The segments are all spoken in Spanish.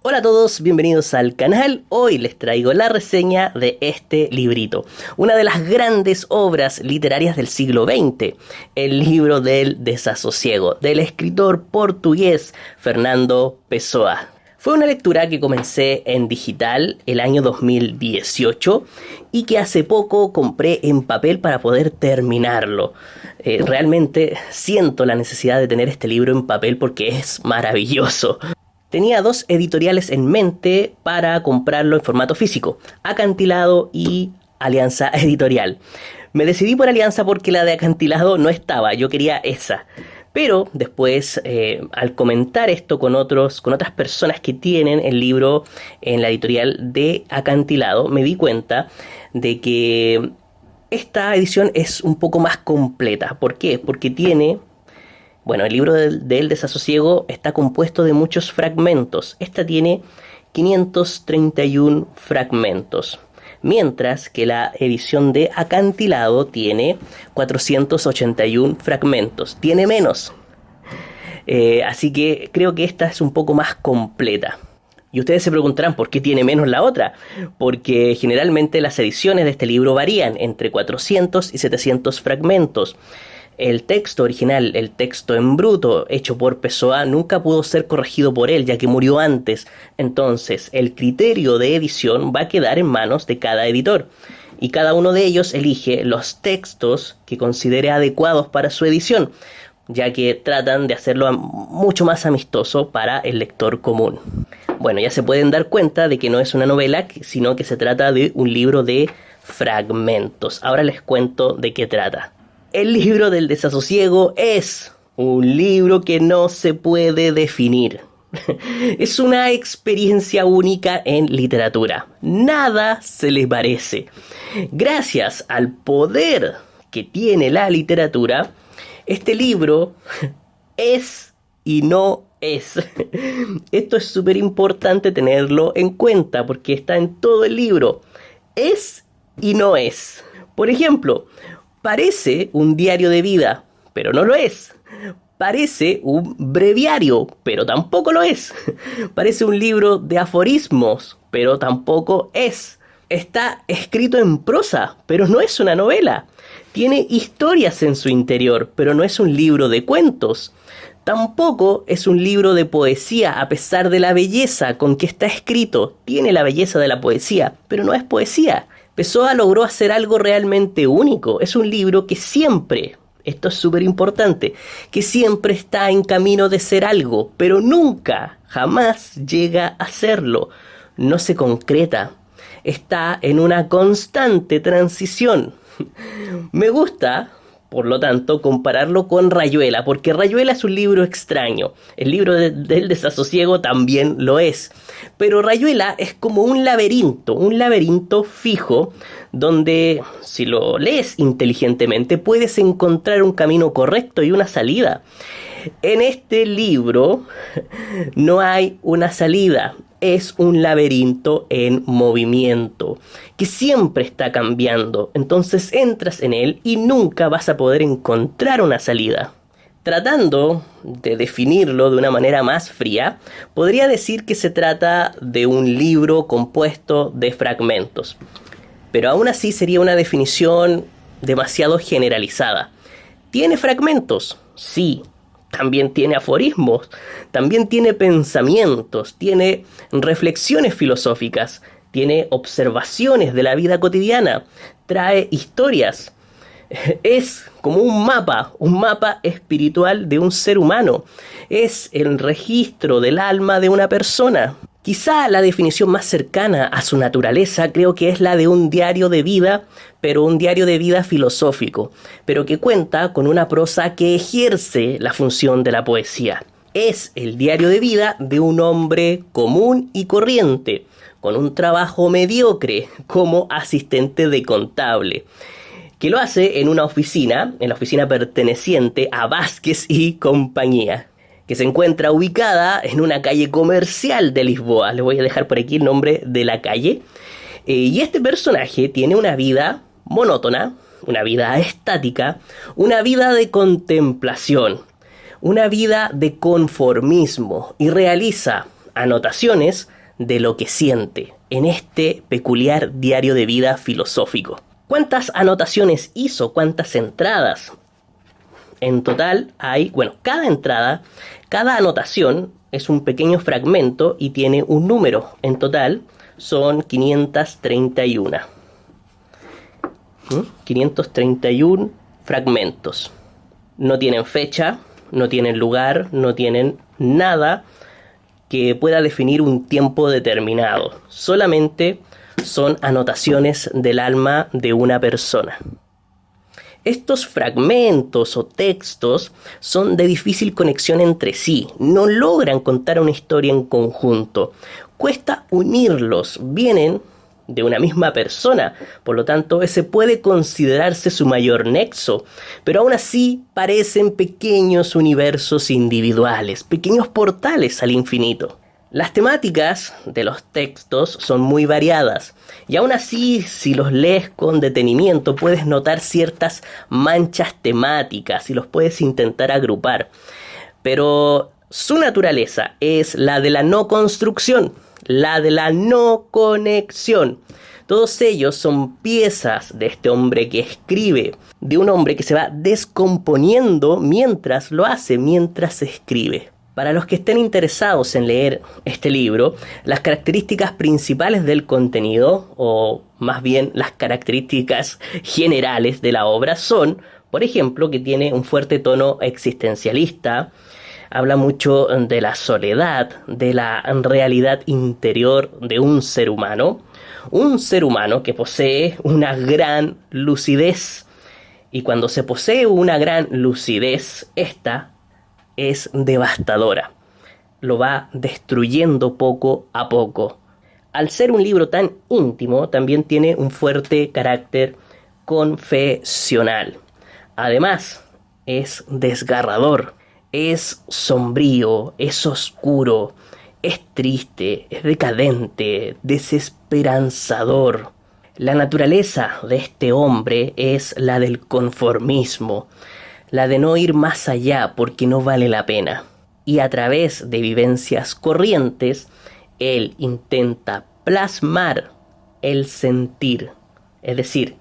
Hola a todos, bienvenidos al canal. Hoy les traigo la reseña de este librito, una de las grandes obras literarias del siglo XX, el libro del desasosiego, del escritor portugués Fernando Pessoa. Fue una lectura que comencé en digital el año 2018 y que hace poco compré en papel para poder terminarlo. Realmente siento la necesidad de tener este libro en papel porque es maravilloso. Tenía dos editoriales en mente para comprarlo en formato físico, Acantilado y Alianza Editorial. Me decidí por Alianza porque la de Acantilado no estaba, yo quería esa. Pero después, al comentar esto con otras personas que tienen el libro en la editorial de Acantilado, me di cuenta de que esta edición es un poco más completa. ¿Por qué? Porque tiene... Bueno, el libro del desasosiego está compuesto de muchos fragmentos. Esta tiene 531 fragmentos. Mientras que la edición de Acantilado tiene 481 fragmentos. Tiene menos. Así que creo que esta es un poco más completa. Y ustedes se preguntarán por qué tiene menos la otra. Porque generalmente las ediciones de este libro varían entre 400 y 700 fragmentos. El texto original, el texto en bruto hecho por Pessoa, nunca pudo ser corregido por él, ya que murió antes. Entonces, el criterio de edición va a quedar en manos de cada editor. Y cada uno de ellos elige los textos que considere adecuados para su edición, ya que tratan de hacerlo mucho más amistoso para el lector común. Bueno, ya se pueden dar cuenta de que no es una novela, sino que se trata de un libro de fragmentos. Ahora les cuento de qué trata. El libro del desasosiego es un libro que no se puede definir. Es una experiencia única en literatura. Nada se le parece. Gracias al poder que tiene la literatura, este libro es y no es. Esto es súper importante tenerlo en cuenta porque está en todo el libro. Es y no es. Por ejemplo, parece un diario de vida, pero no lo es. Parece un breviario, pero tampoco lo es. Parece un libro de aforismos, pero tampoco es. Está escrito en prosa, pero no es una novela. Tiene historias en su interior, pero no es un libro de cuentos. Tampoco es un libro de poesía, a pesar de la belleza con que está escrito. Tiene la belleza de la poesía, pero no es poesía. Pessoa logró hacer algo realmente único. Es un libro que siempre, esto es súper importante, que siempre está en camino de ser algo, pero nunca, jamás llega a serlo. No se concreta. Está en una constante transición. Me gusta, por lo tanto, compararlo con Rayuela, porque Rayuela es un libro extraño. El libro del desasosiego también lo es. Pero Rayuela es como un laberinto fijo, donde si lo lees inteligentemente puedes encontrar un camino correcto y una salida. En este libro no hay una salida. Es un laberinto en movimiento, que siempre está cambiando. Entonces entras en él y nunca vas a poder encontrar una salida. Tratando de definirlo de una manera más fría, podría decir que se trata de un libro compuesto de fragmentos. Pero aún así sería una definición demasiado generalizada. ¿Tiene fragmentos? Sí. También tiene aforismos, también tiene pensamientos, tiene reflexiones filosóficas, tiene observaciones de la vida cotidiana, trae historias. Es como un mapa espiritual de un ser humano. Es el registro del alma de una persona. Quizá la definición más cercana a su naturaleza creo que es la de un diario de vida, pero un diario de vida filosófico, pero que cuenta con una prosa que ejerce la función de la poesía. Es el diario de vida de un hombre común y corriente, con un trabajo mediocre como asistente de contable, que lo hace en la oficina perteneciente a Vázquez y compañía, que se encuentra ubicada en una calle comercial de Lisboa. Les voy a dejar por aquí el nombre de la calle. Y este personaje tiene una vida monótona, una vida estática, una vida de contemplación, una vida de conformismo y realiza anotaciones de lo que siente en este peculiar diario de vida filosófico. ¿Cuántas anotaciones hizo? ¿Cuántas entradas? En total hay, cada entrada, cada anotación es un pequeño fragmento y tiene un número. En total son 531. 531 fragmentos. No tienen fecha, no tienen lugar, no tienen nada que pueda definir un tiempo determinado. Solamente son anotaciones del alma de una persona. Estos fragmentos o textos son de difícil conexión entre sí, no logran contar una historia en conjunto. Cuesta unirlos, vienen de una misma persona, por lo tanto ese puede considerarse su mayor nexo, pero aún así parecen pequeños universos individuales, pequeños portales al infinito. Las temáticas de los textos son muy variadas y aún así, si los lees con detenimiento, puedes notar ciertas manchas temáticas y los puedes intentar agrupar. Pero su naturaleza es la de la no construcción, la de la no conexión. Todos ellos son piezas de este hombre que escribe, de un hombre que se va descomponiendo mientras lo hace, mientras escribe. Para los que estén interesados en leer este libro, las características principales del contenido, o más bien las características generales de la obra son, por ejemplo, que tiene un fuerte tono existencialista, habla mucho de la soledad, de la realidad interior de un ser humano que posee una gran lucidez. Y cuando se posee una gran lucidez, esta es devastadora. Lo va destruyendo poco a poco. Al ser un libro tan íntimo, también tiene un fuerte carácter confesional. Además, es desgarrador, es sombrío, es oscuro, es triste, es decadente, desesperanzador. La naturaleza de este hombre es la del conformismo, la de no ir más allá porque no vale la pena. Y a través de vivencias corrientes, él intenta plasmar el sentir, es decir,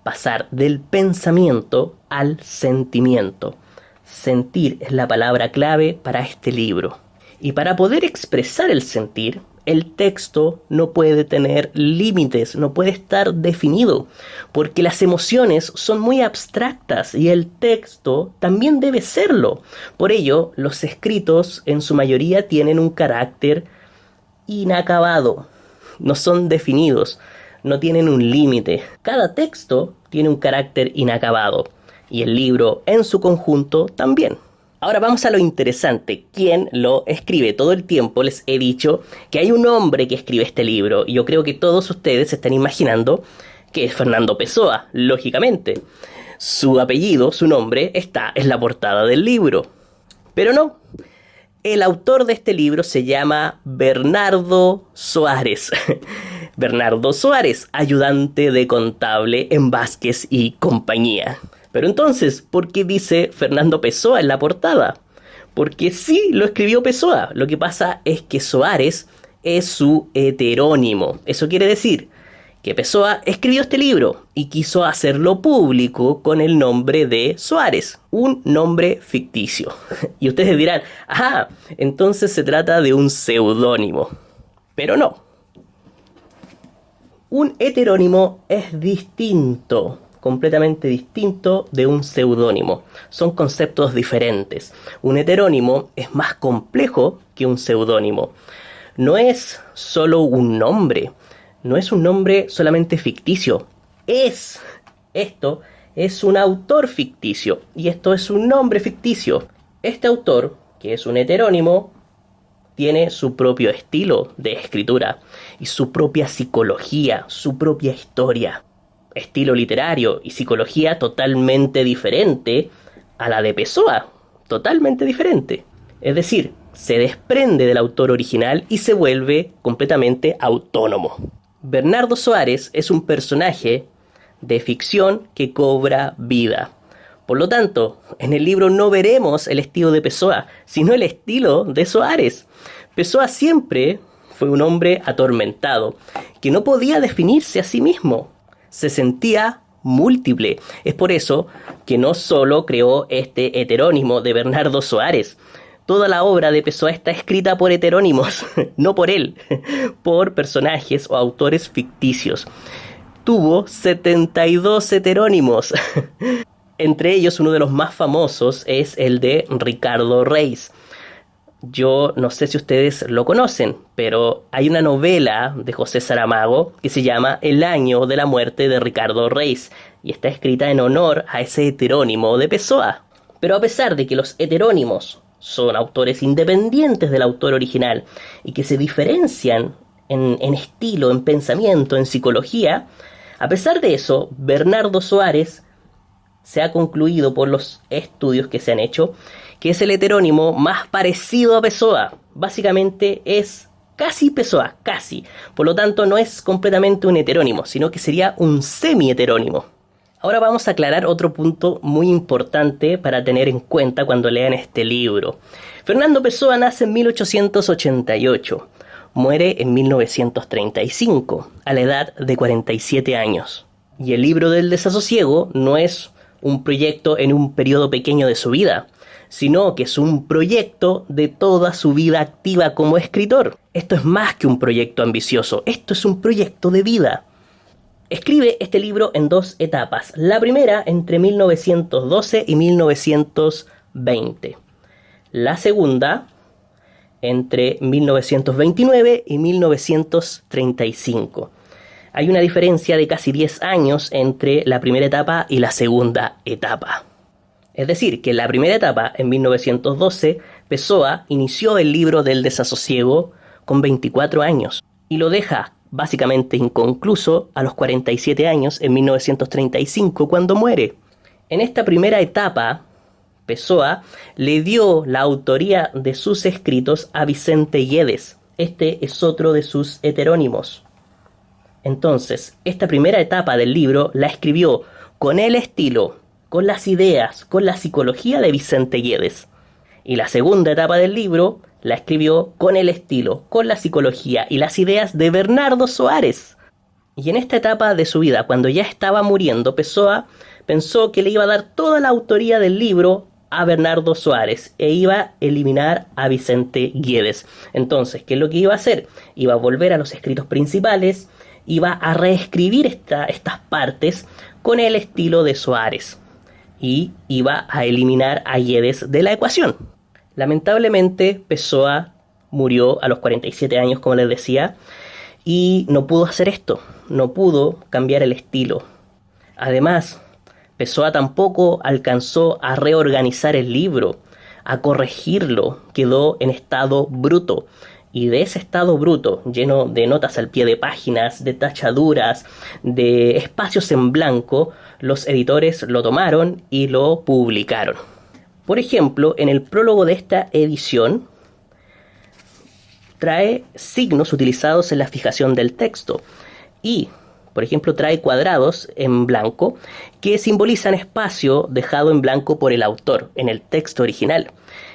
pasar del pensamiento al sentimiento. Sentir es la palabra clave para este libro. Y para poder expresar el sentir, el texto no puede tener límites, no puede estar definido, porque las emociones son muy abstractas y el texto también debe serlo. Por ello, los escritos en su mayoría tienen un carácter inacabado, no son definidos, no tienen un límite. Cada texto tiene un carácter inacabado y el libro en su conjunto también. Ahora vamos a lo interesante, ¿quién lo escribe? Todo el tiempo les he dicho que hay un hombre que escribe este libro y yo creo que todos ustedes se están imaginando que es Fernando Pessoa, lógicamente. Su apellido, su nombre, está en la portada del libro. Pero no, el autor de este libro se llama Bernardo Soares. Bernardo Soares, ayudante de contable en Vázquez y compañía. Pero entonces, ¿por qué dice Fernando Pessoa en la portada? Porque sí, lo escribió Pessoa. Lo que pasa es que Soares es su heterónimo. Eso quiere decir que Pessoa escribió este libro y quiso hacerlo público con el nombre de Soares, un nombre ficticio. Y ustedes dirán, entonces se trata de un seudónimo. Pero no. Un heterónimo es distinto, completamente distinto de un seudónimo. Son conceptos diferentes. Un heterónimo es más complejo que un seudónimo. No es solo un nombre, no es un nombre solamente ficticio. Esto es un autor ficticio y esto es un nombre ficticio. Este autor, que es un heterónimo, tiene su propio estilo de escritura y su propia psicología, su propia historia. Estilo literario y psicología totalmente diferente a la de Pessoa, totalmente diferente. Es decir, se desprende del autor original y se vuelve completamente autónomo. Bernardo Soares es un personaje de ficción que cobra vida. Por lo tanto, en el libro no veremos el estilo de Pessoa, sino el estilo de Soares. Pessoa siempre fue un hombre atormentado, que no podía definirse a sí mismo. Se sentía múltiple. Es por eso que no solo creó este heterónimo de Bernardo Soares. Toda la obra de Pessoa está escrita por heterónimos, no por él, por personajes o autores ficticios. Tuvo 72 heterónimos. Entre ellos, uno de los más famosos es el de Ricardo Reis. Yo no sé si ustedes lo conocen, pero hay una novela de José Saramago que se llama El año de la muerte de Ricardo Reis y está escrita en honor a ese heterónimo de Pessoa. Pero a pesar de que los heterónimos son autores independientes del autor original y que se diferencian en estilo, en pensamiento, en psicología, a pesar de eso, Bernardo Soares se ha concluido por los estudios que se han hecho que es el heterónimo más parecido a Pessoa. Básicamente es casi Pessoa, casi. Por lo tanto, no es completamente un heterónimo, sino que sería un semi-heterónimo. Ahora vamos a aclarar otro punto muy importante para tener en cuenta cuando lean este libro. Fernando Pessoa nace en 1888. Muere en 1935, a la edad de 47 años. Y el libro del desasosiego no es un proyecto en un periodo pequeño de su vida, sino que es un proyecto de toda su vida activa como escritor. Esto es más que un proyecto ambicioso, esto es un proyecto de vida. Escribe este libro en 2 etapas. La primera entre 1912 y 1920. La segunda entre 1929 y 1935. Hay una diferencia de casi 10 años entre la primera etapa y la segunda etapa. Es decir, que en la primera etapa, en 1912, Pessoa inició el libro del desasosiego con 24 años y lo deja básicamente inconcluso a los 47 años en 1935 cuando muere. En esta primera etapa, Pessoa le dio la autoría de sus escritos a Vicente Guedes. Este es otro de sus heterónimos. Entonces, esta primera etapa del libro la escribió con el estilo, con las ideas, con la psicología de Vicente Guedes. Y la segunda etapa del libro la escribió con el estilo, con la psicología y las ideas de Bernardo Soares. Y en esta etapa de su vida, cuando ya estaba muriendo, Pessoa pensó que le iba a dar toda la autoría del libro a Bernardo Soares e iba a eliminar a Vicente Guedes. Entonces, ¿qué es lo que iba a hacer? Iba a volver a los escritos principales, iba a reescribir estas partes con el estilo de Soares y iba a eliminar a Guedes de la ecuación. Lamentablemente, Pessoa murió a los 47 años, como les decía, y no pudo hacer esto, no pudo cambiar el estilo. Además, Pessoa tampoco alcanzó a reorganizar el libro, a corregirlo, quedó en estado bruto. Y de ese estado bruto, lleno de notas al pie de páginas, de tachaduras, de espacios en blanco, los editores lo tomaron y lo publicaron. Por ejemplo, en el prólogo de esta edición, trae signos utilizados en la fijación del texto y, por ejemplo, trae cuadrados en blanco que simbolizan espacio dejado en blanco por el autor en el texto original.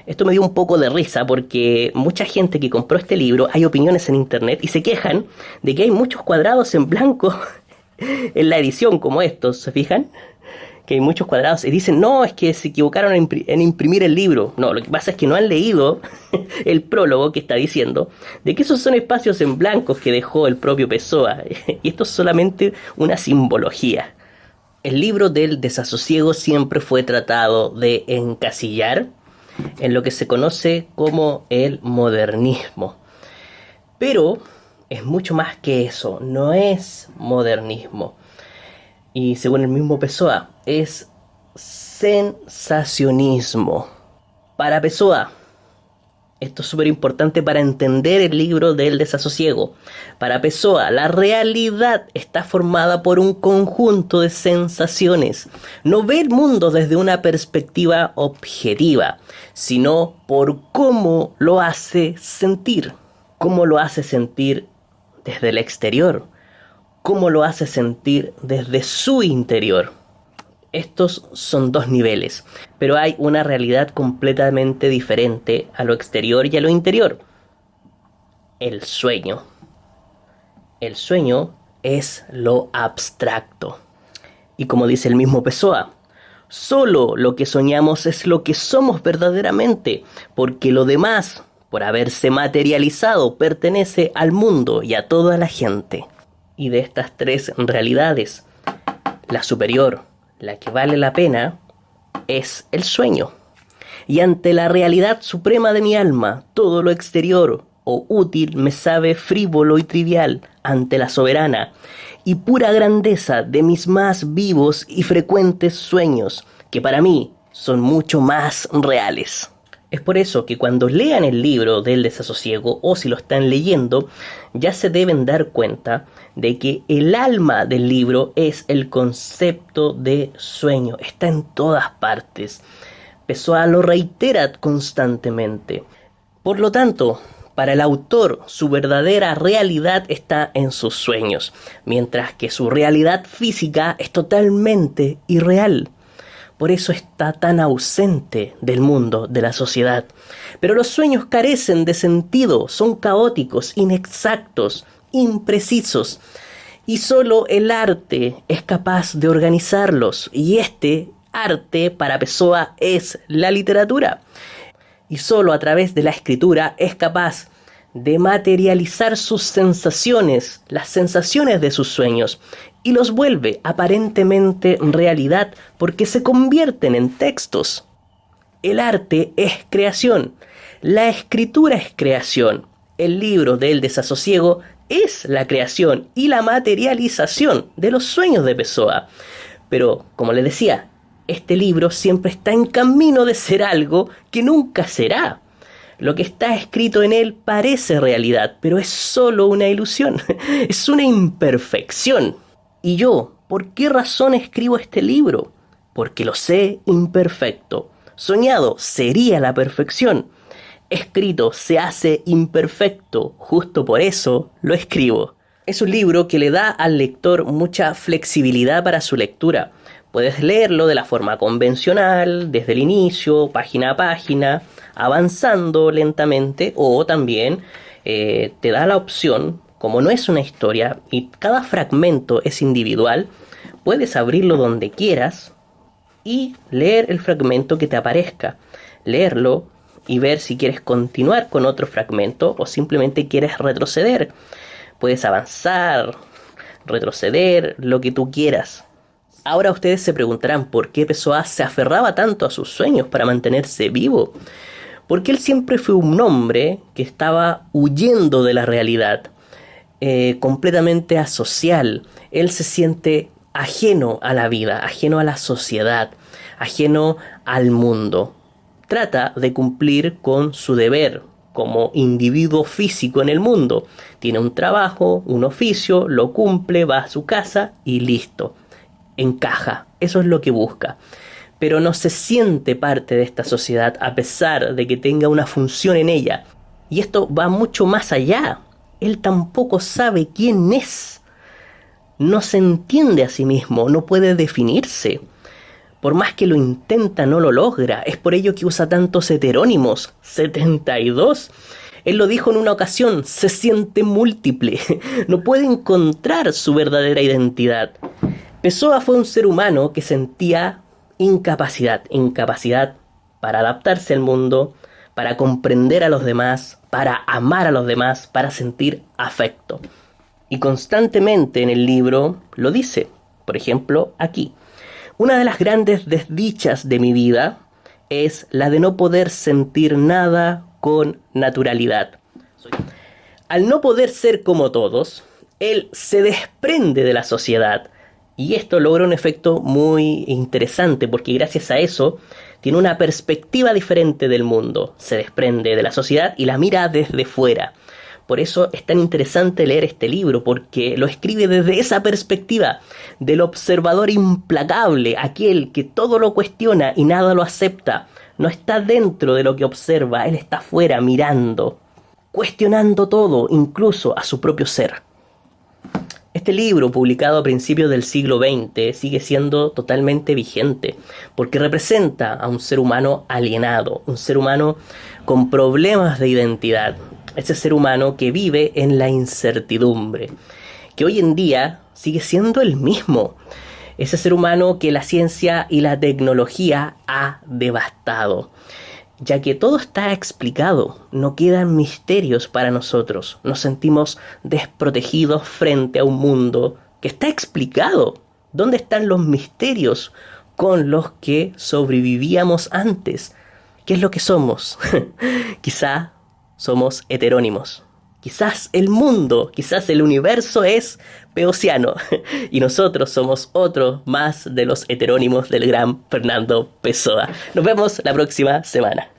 Esto me dio un poco de risa porque mucha gente que compró este libro, hay opiniones en internet y se quejan de que hay muchos cuadrados en blanco en la edición como estos, ¿se fijan? Que hay muchos cuadrados y dicen, no, es que se equivocaron en imprimir el libro. No, lo que pasa es que no han leído el prólogo que está diciendo de que esos son espacios en blancos que dejó el propio Pessoa. Y esto es solamente una simbología. El libro del desasosiego siempre fue tratado de encasillar en lo que se conoce como el modernismo. Pero es mucho más que eso, no es modernismo. Y según el mismo Pessoa, es sensacionismo. Para Pessoa, esto es súper importante para entender el libro del desasosiego. Para Pessoa, la realidad está formada por un conjunto de sensaciones. No ve el mundo desde una perspectiva objetiva, sino por cómo lo hace sentir. Cómo lo hace sentir desde el exterior. Cómo lo hace sentir desde su interior. Estos son 2 niveles, pero hay una realidad completamente diferente a lo exterior y a lo interior. el sueño. El sueño es lo abstracto. Y como dice el mismo Pessoa, solo lo que soñamos es lo que somos verdaderamente, porque lo demás, por haberse materializado, pertenece al mundo y a toda la gente. Y de estas tres realidades, la superior, la que vale la pena, es el sueño. Y ante la realidad suprema de mi alma, todo lo exterior o útil me sabe frívolo y trivial ante la soberana y pura grandeza de mis más vivos y frecuentes sueños, que para mí son mucho más reales. Es por eso que cuando lean el libro del desasosiego, o si lo están leyendo, ya se deben dar cuenta de que el alma del libro es el concepto de sueño. Está en todas partes. Pessoa lo reitera constantemente. Por lo tanto, para el autor, su verdadera realidad está en sus sueños, mientras que su realidad física es totalmente irreal. Por eso está tan ausente del mundo, de la sociedad. Pero los sueños carecen de sentido, son caóticos, inexactos, imprecisos. Y solo el arte es capaz de organizarlos. Y este arte para Pessoa es la literatura. Y solo a través de la escritura es capaz de materializar sus sensaciones, las sensaciones de sus sueños, y los vuelve aparentemente realidad porque se convierten en textos. El arte es creación, la escritura es creación, el libro del desasosiego es la creación y la materialización de los sueños de Pessoa. Pero, como les decía, este libro siempre está en camino de ser algo que nunca será. Lo que está escrito en él parece realidad, pero es solo una ilusión, es una imperfección. ¿Y yo, por qué razón escribo este libro? Porque lo sé imperfecto. Soñado sería la perfección. Escrito se hace imperfecto, justo por eso lo escribo. Es un libro que le da al lector mucha flexibilidad para su lectura. Puedes leerlo de la forma convencional, desde el inicio, página a página, avanzando lentamente, o también te da la opción, como no es una historia y cada fragmento es individual, puedes abrirlo donde quieras y leer el fragmento que te aparezca, leerlo y ver si quieres continuar con otro fragmento o simplemente quieres retroceder. Puedes avanzar, retroceder, lo que tú quieras. Ahora ustedes se preguntarán por qué Pessoa se aferraba tanto a sus sueños para mantenerse vivo. Porque él siempre fue un hombre que estaba huyendo de la realidad, completamente asocial. Él se siente ajeno a la vida, ajeno a la sociedad, ajeno al mundo. Trata de cumplir con su deber como individuo físico en el mundo. Tiene un trabajo, un oficio, lo cumple, va a su casa y listo. Encaja, eso es lo que busca. Pero no se siente parte de esta sociedad a pesar de que tenga una función en ella. Y esto va mucho más allá. Él tampoco sabe quién es. No se entiende a sí mismo, no puede definirse. Por más que lo intenta, no lo logra. Es por ello que usa tantos heterónimos. 72. Él lo dijo en una ocasión, se siente múltiple. No puede encontrar su verdadera identidad. Pessoa fue un ser humano que sentía incapacidad para adaptarse al mundo, para comprender a los demás, para amar a los demás, para sentir afecto. Y constantemente en el libro lo dice. Por ejemplo, aquí. Una de las grandes desdichas de mi vida es la de no poder sentir nada con naturalidad. Al no poder ser como todos, él se desprende de la sociedad. Y esto logra un efecto muy interesante porque gracias a eso tiene una perspectiva diferente del mundo. Se desprende de la sociedad y la mira desde fuera. Por eso es tan interesante leer este libro porque lo escribe desde esa perspectiva del observador implacable, aquel que todo lo cuestiona y nada lo acepta. No está dentro de lo que observa, él está fuera mirando, cuestionando todo, incluso a su propio ser. Este libro, publicado a principios del siglo XX, sigue siendo totalmente vigente, porque representa a un ser humano alienado, un ser humano con problemas de identidad, ese ser humano que vive en la incertidumbre, que hoy en día sigue siendo el mismo, ese ser humano que la ciencia y la tecnología ha devastado, ya que todo está explicado, no quedan misterios para nosotros, nos sentimos desprotegidos frente a un mundo que está explicado. ¿Dónde están los misterios con los que sobrevivíamos antes? ¿Qué es lo que somos? Quizá somos heterónimos. Quizás el mundo, quizás el universo es peosiano y nosotros somos otro más de los heterónimos del gran Fernando Pessoa. Nos vemos la próxima semana.